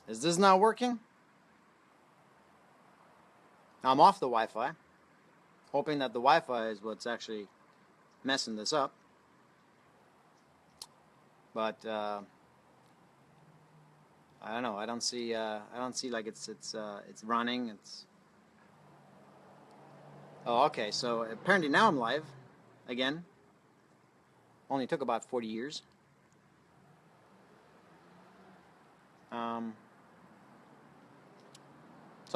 Is this not working? I'm off the Wi-Fi, hoping that the Wi-Fi is what's actually messing this up. But I don't know. I don't see like it's running. Oh, okay. So apparently now I'm live again. Only took about 40 years. So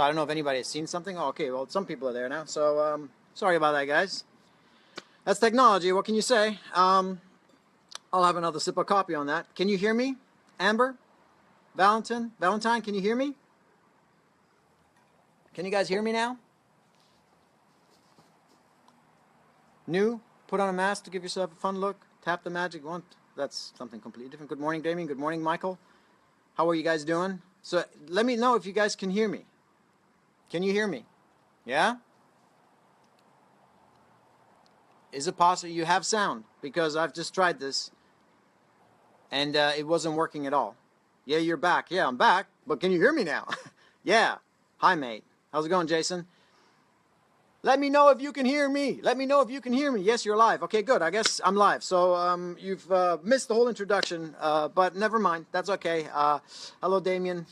I don't know if anybody has seen something. Oh, okay, well, some people are there now. So sorry about that, guys. That's technology. What can you say? I'll have another sip of coffee on that. Can you hear me? Amber? Valentine, can you hear me? Can you guys hear me now? New? Put on a mask to give yourself a fun look. Tap the magic wand. That's something completely different. Good morning, Damien. Good morning, Michael. How are you guys doing? So let me know if you guys can hear me. Can you hear me? Yeah? Is it possible you have sound? Because I've just tried this and it wasn't working at all. Yeah, you're back. Yeah, I'm back. But can you hear me now? Yeah. Hi, mate. How's it going, Jason? Let me know if you can hear me. Let me know if you can hear me. Yes, you're live. Okay, good. I guess I'm live. So you've missed the whole introduction, but never mind. That's okay. Hello, Damien.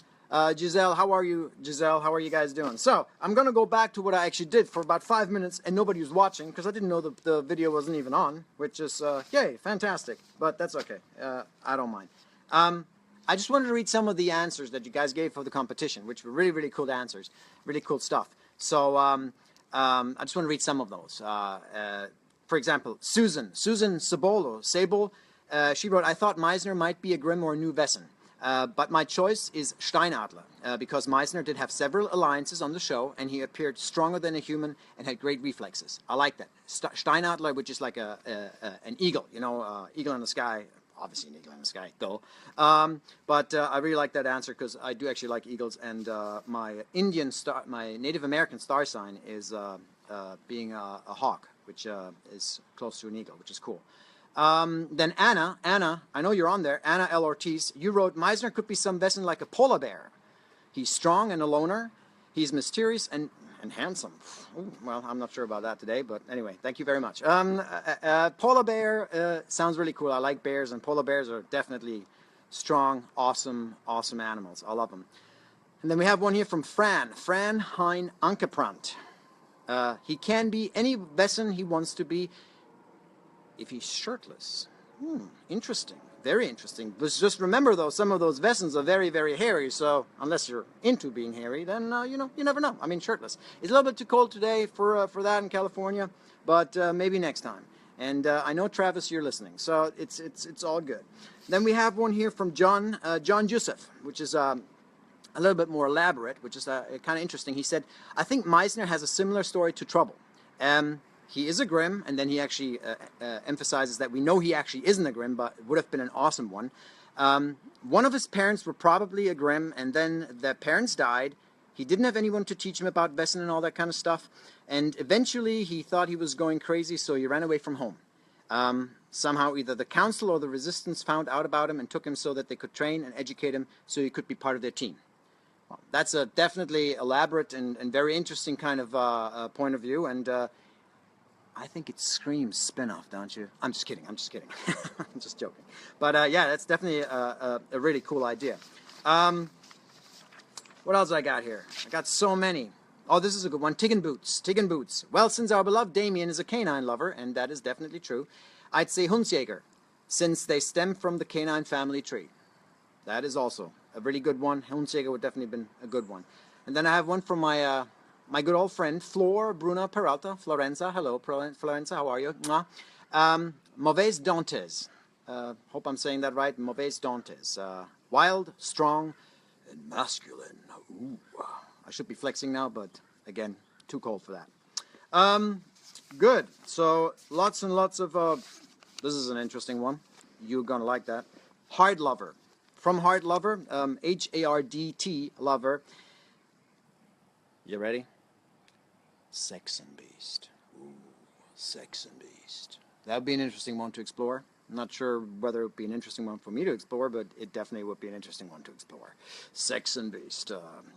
Giselle, how are you? Giselle, how are you guys doing? So I'm going to go back to what I actually did for about 5 minutes, and nobody was watching because I didn't know the video wasn't even on, which is, yay, fantastic. But that's okay. I don't mind. I just wanted to read some of the answers that you guys gave for the competition, which were really, really cool answers, really cool stuff. So I just want to read some of those. For example, Susan Sable, she wrote, I thought Meisner might be a Grimm or a New Wesen. But my choice is Steinadler, because Meisner did have several alliances on the show, and he appeared stronger than a human and had great reflexes. I like that. Steinadler, which is like an eagle, you know, eagle in the sky. Obviously an eagle in the sky, though. But I really like that answer because I do actually like eagles, and my Native American star sign is being a hawk, which is close to an eagle, which is cool. Then Anna, I know you're on there. Anna L. Ortiz, you wrote, Meisner could be some Wesen like a polar bear. He's strong and a loner. He's mysterious and handsome. Ooh, well, I'm not sure about that today, but anyway, thank you very much. Polar bear sounds really cool. I like bears, and polar bears are definitely strong, awesome animals. I love them. And then we have one here from Fran Hein Ankeprant. He can be any Wesen he wants to be if he's shirtless. Interesting. Very interesting. But just remember, though, some of those Wesens are very, very hairy, so unless you're into being hairy, then, you know, you never know. I mean, shirtless. It's a little bit too cold today for that in California, but maybe next time. And I know, Travis, you're listening, so it's all good. Then we have one here from John Joseph, which is a little bit more elaborate, which is kind of interesting. He said, I think Meisner has a similar story to Trouble. He is a Grimm, and then he actually emphasizes that we know he actually isn't a Grimm, but would have been an awesome one. One of his parents were probably a Grimm, and then the parents died. He didn't have anyone to teach him about Wesen and all that kind of stuff, and eventually he thought he was going crazy, so he ran away from home. Somehow either the council or the resistance found out about him and took him so that they could train and educate him so he could be part of their team. Well, that's a definitely elaborate and very interesting kind of point of view, and I think it screams spin-off, don't you? I'm just kidding. I'm just joking. But yeah, that's definitely a really cool idea. What else I got here? I got so many. Oh, this is a good one. Tig and Boots. Well, since our beloved Damien is a canine lover, and that is definitely true, I'd say Hundsjäger, since they stem from the canine family tree. That is also a really good one. Hundsjäger would definitely have been a good one. And then I have one from my my good old friend, Flor Bruna Peralta. Florenza, hello, Florenza, how are you? Mauvais Dantes. Hope I'm saying that right. Mauvais Dantes. Wild, strong, and masculine. Ooh. I should be flexing now, but again, too cold for that. Good. So lots and lots of... this is an interesting one. You're going to like that. Hard Lover. From Hard Lover, H-A-R-D-T, Lover. You ready? Sex and Beast. Ooh, Sex and Beast. That would be an interesting one to explore. I'm not sure whether it would be an interesting one for me to explore, but it definitely would be an interesting one to explore. Sex and Beast.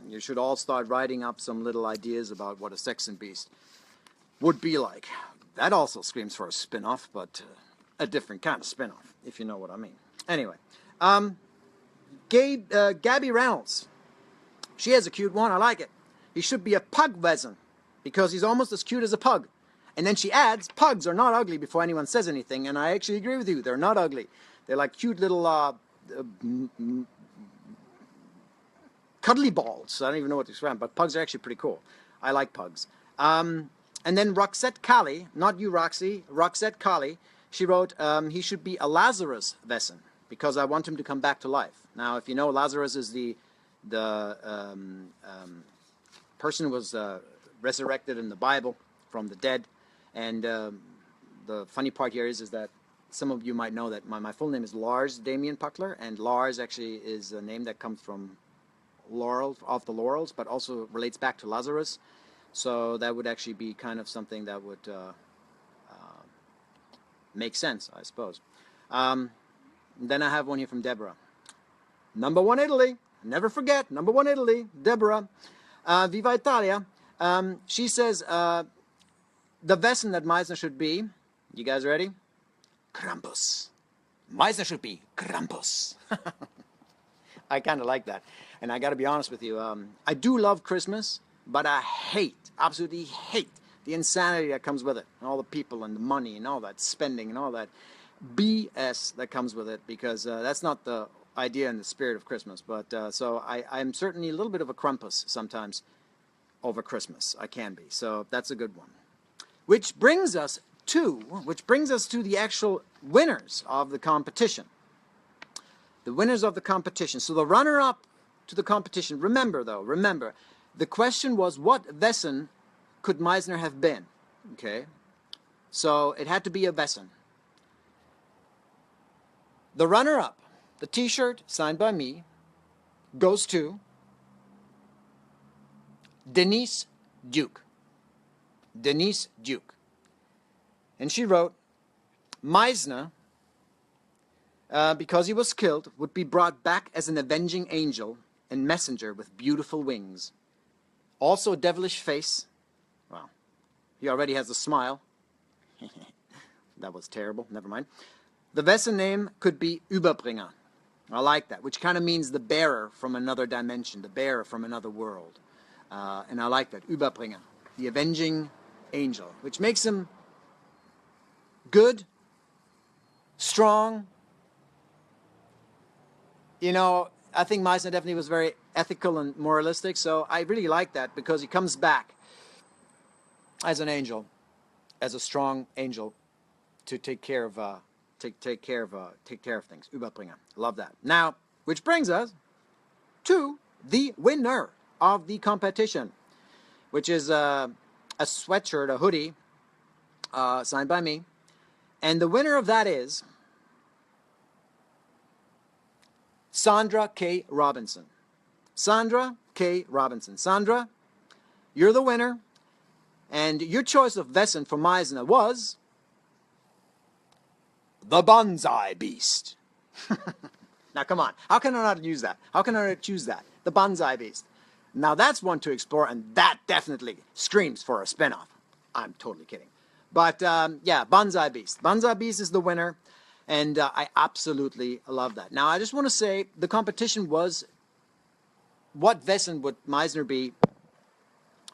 You should all start writing up some little ideas about what a Sex and Beast would be like. That also screams for a spin-off, but a different kind of spin-off, if you know what I mean. Anyway, Gabby Reynolds. She has a cute one. I like it. He should be a pug Wesen, because he's almost as cute as a pug. And then she adds, pugs are not ugly before anyone says anything, and I actually agree with you. They're not ugly. They're like cute little cuddly balls. I don't even know what to describe, but pugs are actually pretty cool. I like pugs. And then Roxette Kali, not you Roxy, Roxette Kali, she wrote, he should be a Lazarus Wesen, because I want him to come back to life. Now, if you know, Lazarus is the person who was resurrected in the Bible from the dead. And the funny part here is that some of you might know that my full name is Lars Damien Puckler, and Lars actually is a name that comes from laurel, off the laurels, but also relates back to Lazarus. So that would actually be kind of something that would make sense, I suppose. Then I have one here from Deborah. Number 1 Italy. Never forget, number 1 Italy. Deborah. Viva Italia. She says... the Wesen that Meisner should be, you guys ready? Krampus. Meisner should be Krampus. I kind of like that. And I got to be honest with you, I do love Christmas, but I absolutely hate the insanity that comes with it. And all the people and the money and all that spending and all that BS that comes with it, because that's not the idea and the spirit of Christmas. But so I'm certainly a little bit of a Krampus sometimes over Christmas. I can be. So that's a good one. Which brings us to the actual winners of the competition. The winners of the competition. So the runner-up to the competition. Remember, the question was, what Wesen could Meisner have been? Okay, so it had to be a Wesen. The runner-up, the T-shirt signed by me, goes to Denise Duke. Denise Duke. And she wrote, Meisner, because he was killed, would be brought back as an avenging angel and messenger with beautiful wings. Also a devilish face. Well, he already has a smile. That was terrible. Never mind. The Wesen name could be Überbringer. I like that, which kind of means the bearer from another dimension, the bearer from another world. And I like that, Überbringer, the avenging angel, which makes him good, strong. You know, I think Meisner definitely was very ethical and moralistic, so I really like that, because he comes back as an angel, as a strong angel, to take care of things. Überbringer. Love that. Now, which brings us to the winner of the competition, which is a sweatshirt, a hoodie, signed by me. And the winner of that is Sandra K. Robinson. Sandra K. Robinson. Sandra, you're the winner. And your choice of Wesen for Meisner was the Bonsai Beast. Now, come on. How can I not use that? How can I not choose that? The Bonsai Beast. Now, that's one to explore, and that definitely screams for a spin-off. I'm totally kidding. But, yeah, Bonsai Beast. Bonsai Beast is the winner, and I absolutely love that. Now, I just want to say the competition was, what Wesen would Meisner be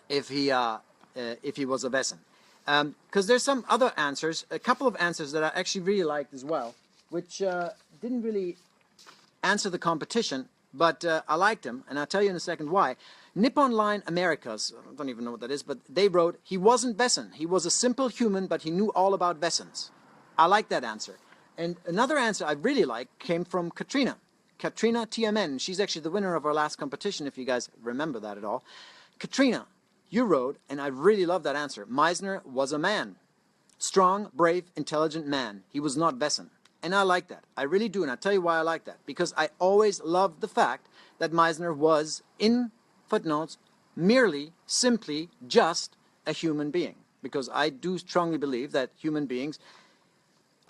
if he was a Wesen? Because there's some other answers, a couple of answers that I actually really liked as well, which didn't really answer the competition, but I liked them, and I'll tell you in a second why. Nippon Line Americas, I don't even know what that is, but they wrote, he wasn't Wesen. He was a simple human, but he knew all about Wesens. I like that answer. And another answer I really like came from Katrina. Katrina TMN. She's actually the winner of our last competition, if you guys remember that at all. Katrina, you wrote, and I really love that answer, Meisner was a man. Strong, brave, intelligent man. He was not Wesen. And I like that. I really do, and I'll tell you why I like that. Because I always loved the fact that Meisner was, in footnotes, merely, simply, just a human being. Because I do strongly believe that human beings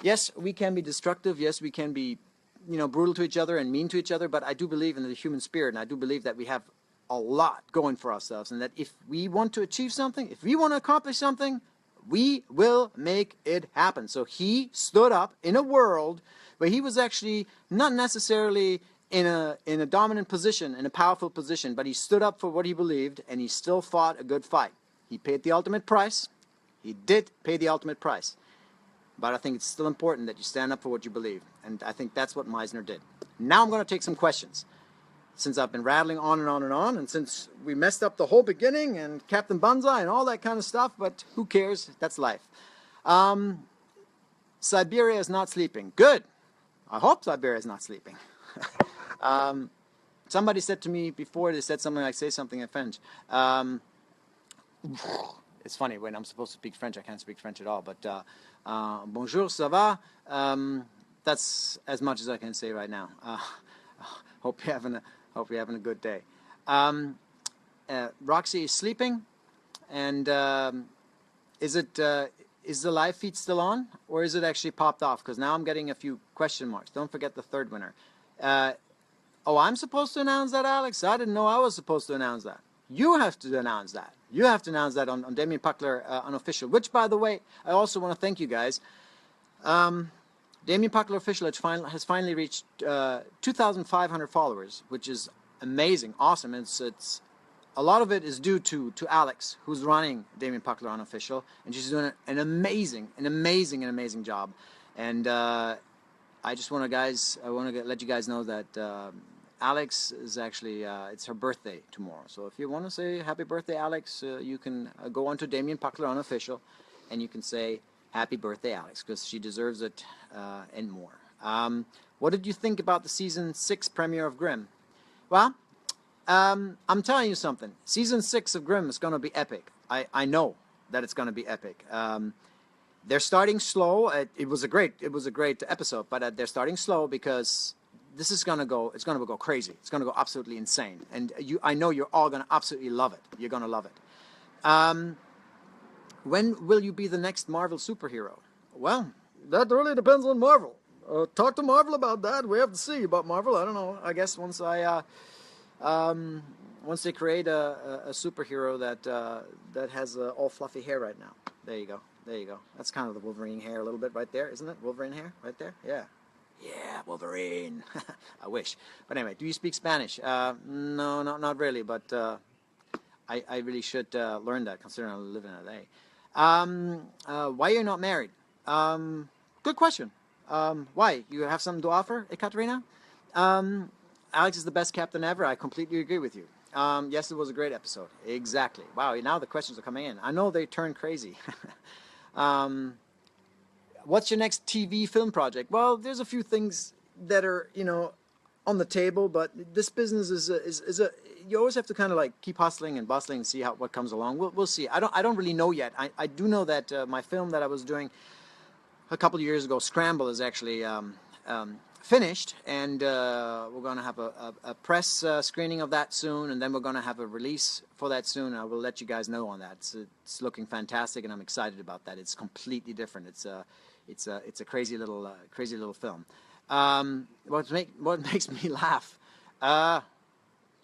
Yes, we can be destructive. Yes, we can be, brutal to each other and mean to each other. But I do believe in the human spirit, and I do believe that we have a lot going for ourselves, and that if we want to achieve something, if we want to accomplish something, we will make it happen. So he stood up in a world where he was actually not necessarily in a dominant position, in a powerful position, but he stood up for what he believed, and he still fought a good fight. He paid the ultimate price. He did pay the ultimate price. But I think it's still important that you stand up for what you believe. And I think that's what Meisner did. Now I'm going to take some questions. Since I've been rattling on and on and on, and since we messed up the whole beginning and Captain Banzai and all that kind of stuff, but who cares? That's life. Siberia is not sleeping. Good. I hope Siberia is not sleeping. Somebody said to me before, they said something like, say something in French. It's funny, when I'm supposed to speak French, I can't speak French at all, but bonjour, ça va? That's as much as I can say right now. Hope you're having a good day. Roxy is sleeping, and is the live feed still on, or is it actually popped off? Because now I'm getting a few question marks. Don't forget the third winner. Oh, I'm supposed to announce that, Alex? I didn't know I was supposed to announce that. You have to announce that. You have to announce that on Damien Puckler Unofficial, which, by the way, I also want to thank you guys. Damien Puckler Official has finally reached 2,500 followers, which is amazing, awesome. It's a lot of it is due to Alex, who's running Damien Puckler Unofficial, and she's doing an amazing job. And I just want to let you guys know that Alex is actually, it's her birthday tomorrow. So if you want to say happy birthday, Alex, you can go on to Damien Puckler Unofficial, and you can say happy birthday, Alex, because she deserves it and more. What did you think about the Season 6 premiere of Grimm? Well, I'm telling you something. Season 6 of Grimm is going to be epic. I know that it's going to be epic. They're starting slow. It was a great episode, but they're starting slow because this is going to go crazy. It's going to go absolutely insane. And I know you're all going to absolutely love it. You're going to love it. When will you be the next Marvel superhero? Well, that really depends on Marvel. Talk to Marvel about that. We have to see about Marvel. I don't know. I guess once they create a superhero that has all fluffy hair right now. There you go. That's kind of the Wolverine hair a little bit right there, isn't it? Wolverine hair right there? Yeah. Yeah, Wolverine. I wish. But anyway, do you speak Spanish? No, not really, but I really should learn that, considering I live in LA. Why are you not married? Good question. Why? You have something to offer, Ekaterina? Alex is the best captain ever. I completely agree with you. Yes, it was a great episode. Exactly. Wow, now the questions are coming in. I know they turn crazy. What's your next TV film project? Well, there's a few things that are, on the table, but this business is you always have to kind of like keep hustling and bustling and see what comes along. We'll see. I don't really know yet. I do know that my film that I was doing a couple of years ago, Scramble, is actually finished, and we're going to have a press screening of that soon, and then we're going to have a release for that soon. I will let you guys know on that. It's looking fantastic, and I'm excited about that. It's completely different. It's a crazy little film. What makes me laugh?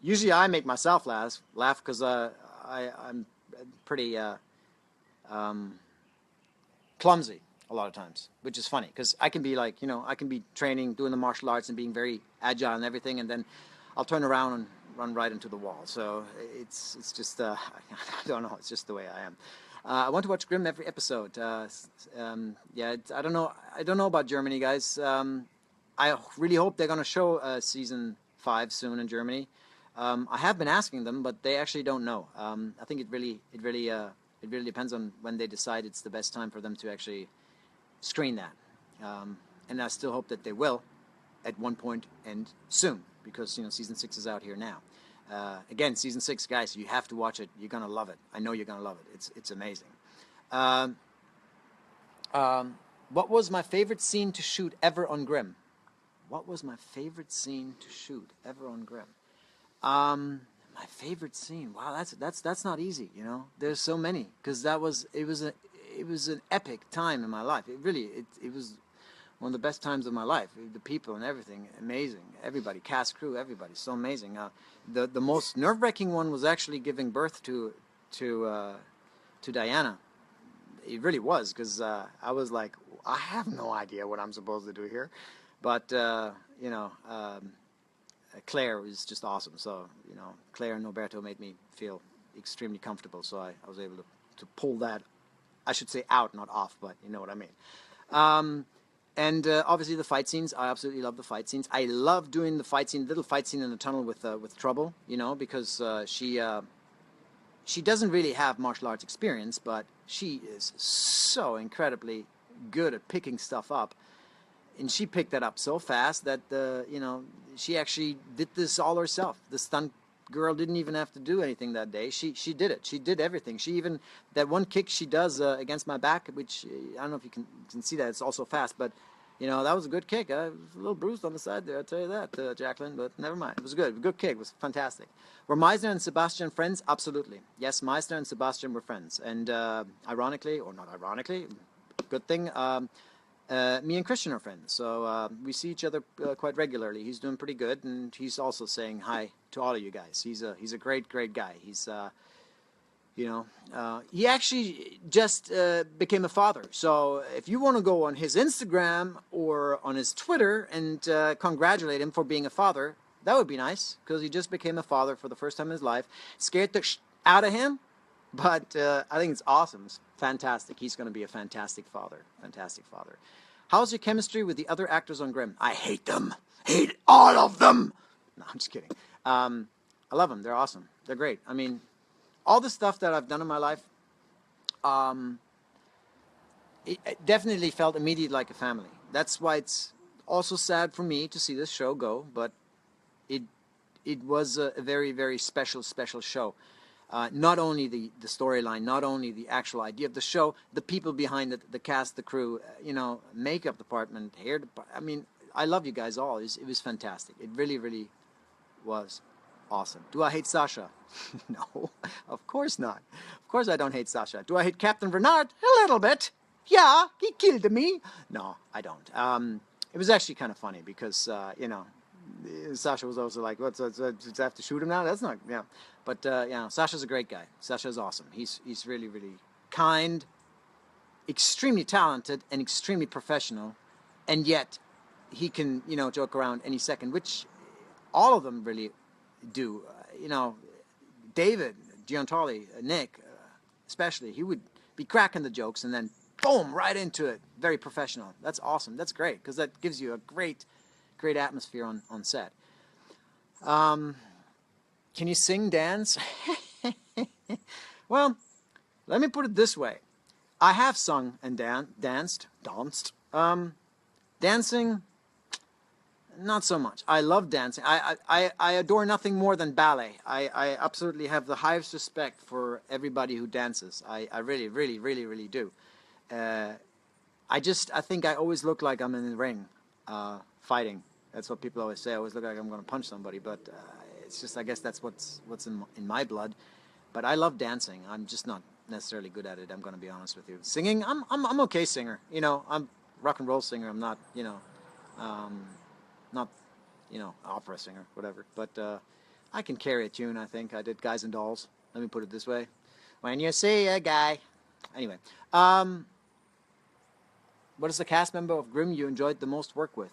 Usually I make myself laugh because I'm pretty clumsy a lot of times, which is funny because I can be like, I can be training, doing the martial arts and being very agile and everything, and then I'll turn around and run right into the wall. So it's just I don't know. It's just the way I am. I want to watch Grimm every episode. Yeah, I don't know about Germany, guys. I really hope they're going to show season 5 soon in Germany. I have been asking them, but they actually don't know. I think it really depends on when they decide it's the best time for them to actually screen that. And I still hope that they will at one point and soon, because season 6 is out here now. Again, season 6, guys, you have to watch it. You're gonna love it. I know you're gonna love it. It's amazing. What was my favorite scene to shoot ever on Grimm? What was my favorite scene to shoot ever on Grimm? My favorite scene. Wow, that's not easy. There's so many, because it was an epic time in my life. It was. one of the best times of my life. The people and everything, amazing. Everybody, cast, crew, everybody, so amazing. The most nerve-wracking one was actually giving birth to Diana. It really was, because I was like, I have no idea what I'm supposed to do here, but you know, Claire was just awesome. So you know, Claire and Roberto made me feel extremely comfortable. So I was able to pull that, I should say out, not off, but you know what I mean. And obviously the fight scenes, I absolutely love the fight scenes. I love doing the fight scene, little fight scene in the tunnel with Trouble, you know, because she doesn't really have martial arts experience, but she is so incredibly good at picking stuff up. And she picked that up so fast that, you know, she actually did this all herself. The stunt girl didn't even have to do anything that day. She did it. She did everything. She even, that one kick she does against my back, which I don't know if you can see that, it's also fast, but you know, that was a good kick. I was a little bruised on the side there, I'll tell you that, Jacqueline, but never mind. It was good. Good kick. It was fantastic. Were Meisner and Sebastian friends? Absolutely. Yes, Meisner and Sebastian were friends. And ironically, or not ironically, good thing, me and Christian are friends. So we see each other quite regularly. He's doing pretty good, and he's also saying hi to all of you guys. He's a great guy. He's you know, he actually just became a father. So if you want to go on his Instagram or on his Twitter and congratulate him for being a father, that would be nice, because he just became a father for the first time in his life. Scared the out of him, but I think it's awesome. It's fantastic. He's going to be a fantastic father. Fantastic father. How's your chemistry with the other actors on Grimm? I hate them. Hate all of them. No, I'm just kidding. I love them. They're awesome. They're great. I mean, all the stuff that I've done in my life, it definitely felt immediately like a family. That's why it's also sad for me to see this show go, but it was a very special show. Not only the storyline, not only the actual idea of the show, the people behind it, the cast, the crew, you know, makeup department, hair department. I mean, I love you guys all. It was fantastic. It really was awesome. Do I hate Sasha? No, of course not. Of course I don't hate Sasha. Do I hate Captain Bernard? A little bit. Yeah, he killed me. No, I don't. It was actually kind of funny because, you know, Sasha was also like, "What? So I have to shoot him now?" That's not, yeah. But yeah, Sasha's a great guy. Sasha's awesome. He's really kind, extremely talented, and extremely professional, and yet he can, you know, joke around any second, which all of them really do. You know, David, Giantoli, Nick, especially, he would be cracking the jokes and then boom, right into it. Very professional. That's awesome. That's great, because that gives you a great atmosphere on set. Can you sing, dance? Well, let me put it this way. I have sung and danced. Dancing, not so much. I love dancing. I adore nothing more than ballet. I absolutely have the highest respect for everybody who dances. I really do. I think I always look like I'm in the ring, fighting. That's what people always say. I always look like I'm going to punch somebody, but it's just, I guess that's what's in my blood. But I love dancing. I'm just not necessarily good at it. I'm going to be honest with you. Singing, I'm okay singer. You know, I'm rock and roll singer. I'm not, you know, not, you know, opera singer, whatever. But I can carry a tune. I think I did Guys and Dolls. Let me put it this way: when you see a guy. Anyway, what is the cast member of Grimm you enjoyed the most work with?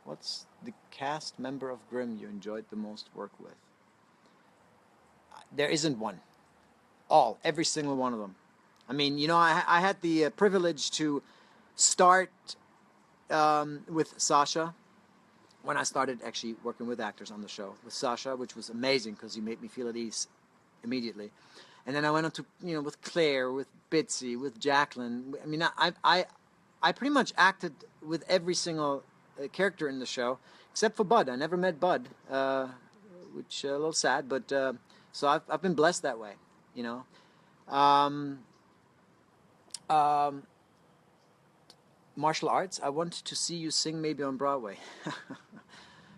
What's the cast member of Grimm you enjoyed the most work with? There isn't one. Every single one of them. I mean, you know, I had the privilege to start with Sasha when I started actually working with actors on the show. With Sasha, which was amazing because he made me feel at ease immediately. And then I went on to, you know, with Claire, with Bitsy, with Jacqueline. I mean, I pretty much acted with every single character in the show, except for Bud. I never met Bud, which a little sad, but so I've been blessed that way, you know. Martial arts. I want to see you sing maybe on Broadway.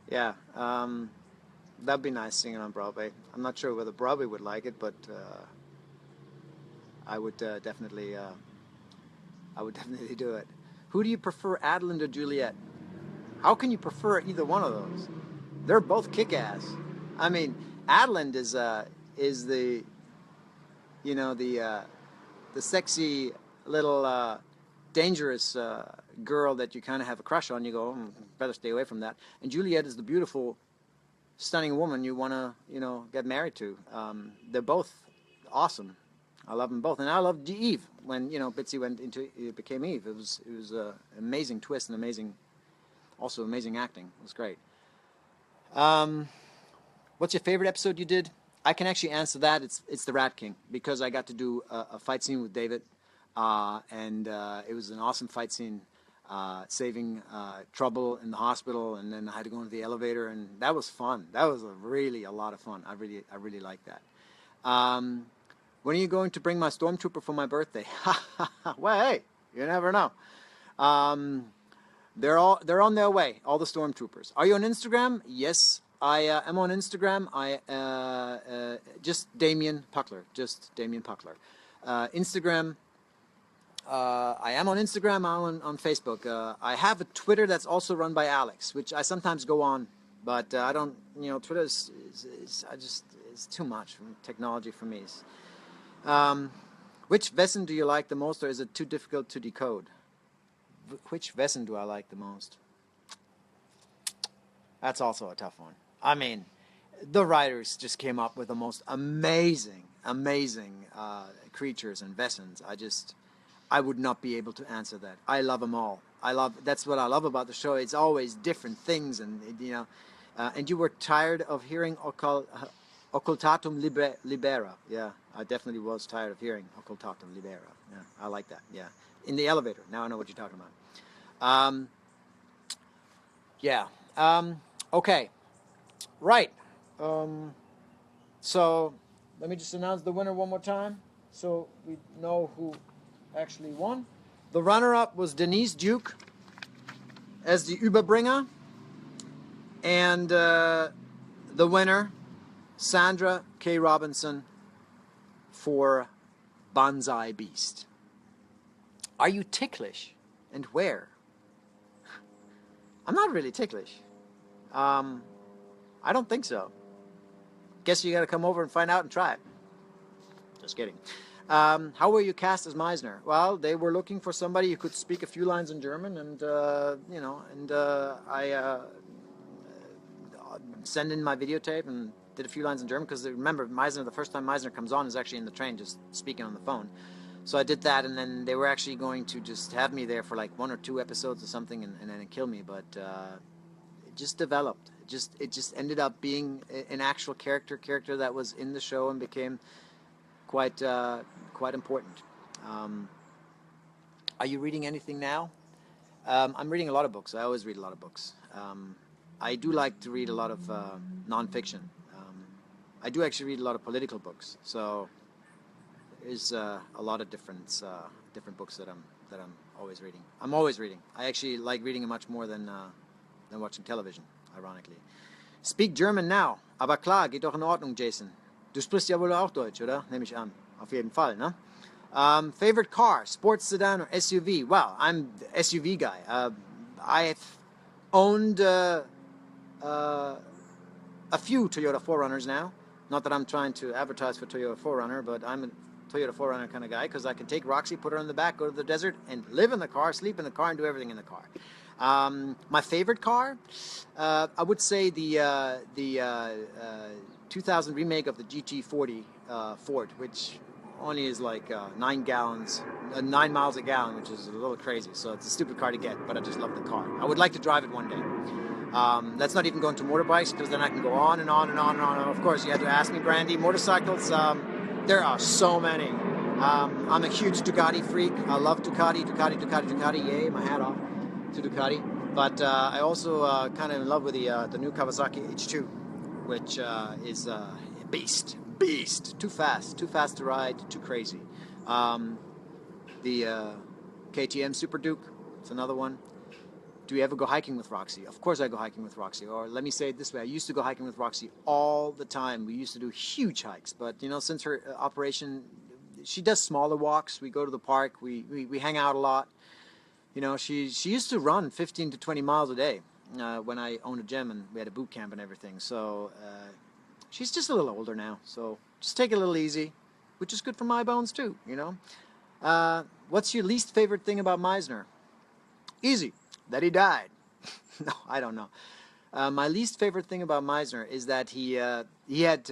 Yeah, that'd be nice singing on Broadway. I'm not sure whether Broadway would like it, but I would definitely do it. Who do you prefer, Adeline or Juliet? How can you prefer either one of those? They're both kick-ass. I mean, Adeline is the, you know, the sexy little dangerous girl that you kind of have a crush on. You go, better stay away from that. And Juliet is the beautiful, stunning woman you want to, you know, get married to. They're both awesome. I love them both, and I loved Eve when, you know, Bitsy became Eve. It was an amazing twist and also amazing acting. It was great. What's your favorite episode you did? I can actually answer that. It's the Rat King, because I got to do a fight scene with David, and it was an awesome fight scene, saving trouble in the hospital, and then I had to go into the elevator, and that was fun. That was really a lot of fun. I really liked that. When are you going to bring my stormtrooper for my birthday? Well, hey, you never know. They're on their way, all the stormtroopers. Are you on Instagram? Yes, I am on Instagram. Just Damien Puckler. Instagram. I am on Instagram. I'm on Facebook. I have a Twitter that's also run by Alex, which I sometimes go on, but I don't. You know, Twitter is it's too much technology for me. Which Wesen do you like the most, or is it too difficult to decode? Which Wesen do I like the most? That's also a tough one. I mean, the writers just came up with the most amazing creatures and Wesens. I would not be able to answer that. I love them all. That's what I love about the show. It's always different things, and you know. And you were tired of hearing Occultatum Libera. Yeah, I definitely was tired of hearing Occultatum Libera. Yeah, I like that. Yeah, in the elevator. Now I know what you're talking about. Yeah. Okay. Right. So let me just announce the winner one more time, so we know who actually won. The runner-up was Denise Duke as the Überbringer, and the winner, Sandra K. Robinson, for Bonsai Beast. Are you ticklish? And where? I'm not really ticklish. I don't think so. Guess you got to come over and find out and try it. Just kidding. How were you cast as Meisner? Well, they were looking for somebody who could speak a few lines in German, and you know, and I sent in my videotape and did a few lines in German, because remember, Meisner, the first time Meisner comes on is actually in the train, just speaking on the phone. So I did that, and then they were actually going to just have me there for like 1 or 2 episodes or something, and then kill me. But it just developed. It just ended up being an actual character that was in the show and became quite important. Are you reading anything now? I'm reading a lot of books. I always read a lot of books. I do like to read a lot of nonfiction. I do actually read a lot of political books. So there's a lot of different books that I'm always reading. I'm always reading. I actually like reading much more than watching television, ironically. Speak German now. Aber klar, geht doch in Ordnung, Jason. Du sprichst ja wohl auch Deutsch, oder? Nehme ich an. Auf jeden Fall, ne? Favorite car, sports sedan or SUV? Well, I'm the SUV guy. I've owned a few Toyota 4Runners now. Not that I'm trying to advertise for Toyota 4Runner, but I'm a Toyota 4Runner kind of guy, because I can take Roxy, put her in the back, go to the desert, and live in the car, sleep in the car, and do everything in the car. My favorite car, I would say the 2000 remake of the GT40 Ford, which only is like 9 miles a gallon, which is a little crazy. So it's a stupid car to get, but I just love the car. I would like to drive it one day. Let's not even go into motorbikes, because then I can go on and on and on and on. And of course, you had to ask me, Brandy. Motorcycles, there are so many. I'm a huge Ducati freak. I love Ducati. Yay, my hat off to Ducati. But I also kind of in love with the new Kawasaki H2, which is a beast. Too fast to ride, too crazy. The KTM Super Duke, it's another one. Do you ever go hiking with Roxy? Of course I go hiking with Roxy. Or let me say it this way, I used to go hiking with Roxy all the time. We used to do huge hikes, but you know, since her operation, she does smaller walks. We go to the park, we hang out a lot. You know, she used to run 15 to 20 miles a day when I owned a gym and we had a boot camp and everything. So she's just a little older now. So just take it a little easy, which is good for my bones too, you know. What's your least favorite thing about Meisner? Easy, that he died. No, I don't know. My least favorite thing about Meisner is that he had...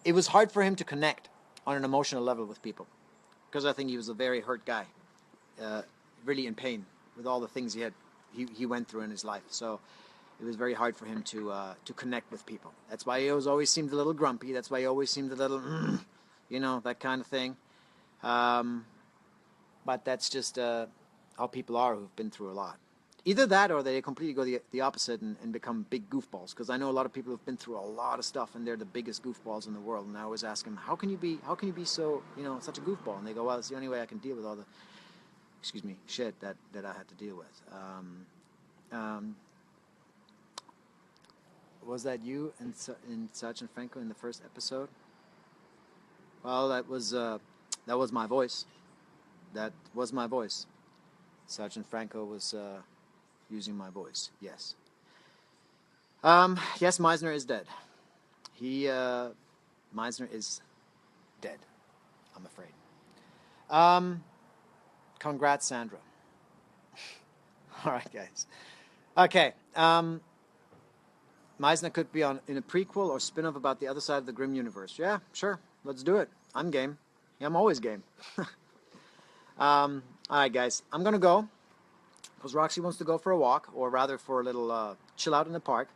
it was hard for him to connect on an emotional level with people, because I think he was a very hurt guy, really in pain with all the things he went through in his life. So it was very hard for him to connect with people. That's why he always seemed a little grumpy. That's why he always seemed a little, you know, that kind of thing. But that's just how people are who've been through a lot. Either that or they completely go the opposite and become big goofballs. Because I know a lot of people who've been through a lot of stuff and they're the biggest goofballs in the world. And I always ask them, how can you be so, you know, such a goofball? And they go, well, it's the only way I can deal with all the, shit that I had to deal with. Was that you and Sergeant Franco in the first episode? Well, that was my voice. That was my voice. Sergeant Franco was using my voice. Yes. Yes, Meisner is dead. Meisner is dead, I'm afraid. Congrats, Sandra. All right, guys. Okay. Meisner could be in a prequel or spin-off about the other side of the Grimm universe. Yeah, sure. Let's do it. I'm game. Yeah, I'm always game. All right, guys. I'm going to go because Roxy wants to go for a walk, or rather for a little chill out in the park.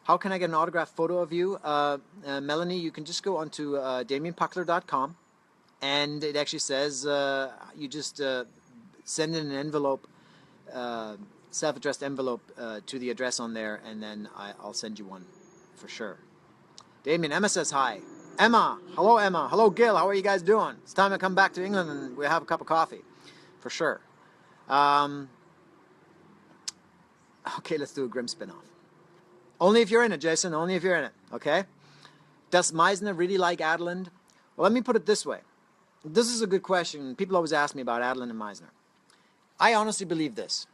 How can I get an autographed photo of you? Melanie, you can just go onto DamienPuckler.com, and it actually says you just send in an envelope, self-addressed envelope to the address on there, and then I'll send you one for sure. Damien, Emma says hi. Emma, hello Emma. Hello Gil, how are you guys doing? It's time to come back to England and we have a cup of coffee, for sure. Okay, let's do a Grimm spin-off. Only if you're in it, Jason, only if you're in it, okay? Does Meisner really like Adeland? Well, let me put it this way. This is a good question. People always ask me about Adeland and Meisner. I honestly believe this.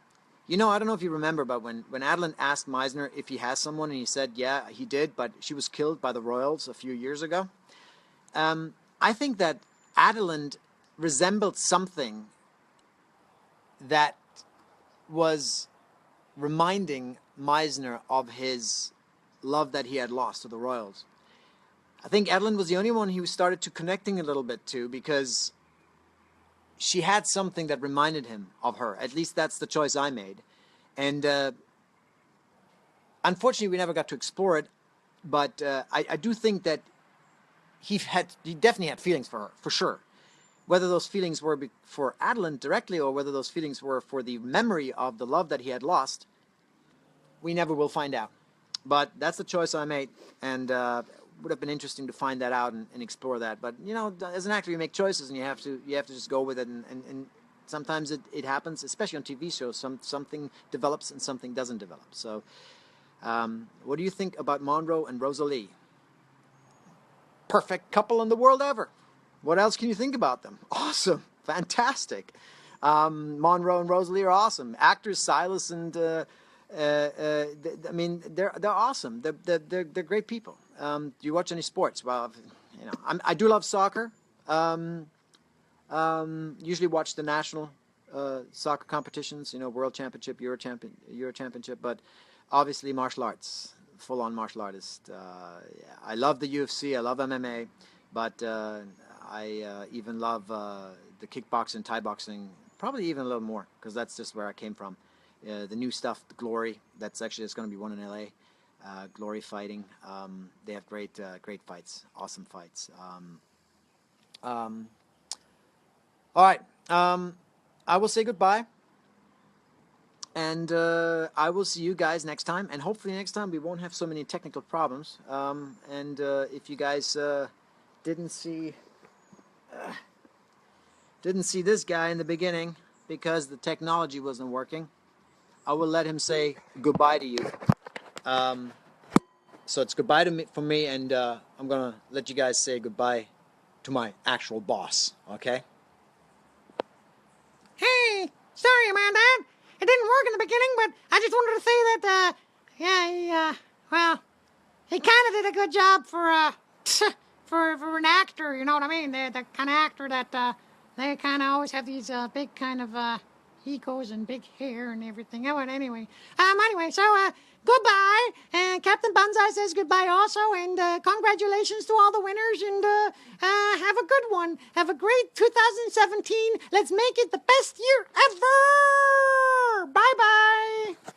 You know, I don't know if you remember, but when Adeland asked Meisner if he has someone, and he said, yeah, he did, but she was killed by the Royals a few years ago. I think that Adeland resembled something that was reminding Meisner of his love that he had lost to the Royals. I think Adeland was the only one he started to connecting a little bit to, because she had something that reminded him of her. At least that's the choice I made. And unfortunately, we never got to explore it. But I do think that he definitely had feelings for her, for sure. Whether those feelings were for Adeland directly, or whether those feelings were for the memory of the love that he had lost, we never will find out. But that's the choice I made. And would have been interesting to find that out and explore that. But you know, as an actor, you make choices and you have to just go with it. And sometimes it happens, especially on TV shows. Something develops and something doesn't develop. So, what do you think about Monroe and Rosalie? Perfect couple in the world ever. What else can you think about them? Awesome, fantastic. Monroe and Rosalie are awesome. Actors Silas and I mean, they're awesome. They're great people. Do you watch any sports? Well, you know, I do love soccer. Usually watch the national soccer competitions. You know, World Championship, Euro Championship, but obviously martial arts, full-on martial artist. Yeah. I love the UFC. I love MMA, but I even love the kickboxing, Thai boxing, probably even a little more, because that's just where I came from. The new stuff, the Glory, that's going to be one in LA. Glory Fighting. They have great fights, awesome fights. All right, I will say goodbye, and I will see you guys next time, and hopefully next time we won't have so many technical problems. And if you guys didn't see this guy in the beginning because the technology wasn't working, I will let him say goodbye to you. So it's goodbye from me, and I'm going to let you guys say goodbye to my actual boss, okay? Hey, Sorry about that. It didn't work in the beginning, but I just wanted to say that, he kind of did a good job for an actor, you know what I mean? They're the kind of actor that, they kind of always have these, big kind of, egos and big hair and everything. Oh, anyway, so, goodbye, and Captain Banzai says goodbye also, and, congratulations to all the winners, and, have a good one. Have a great 2017. Let's make it the best year ever! Bye-bye!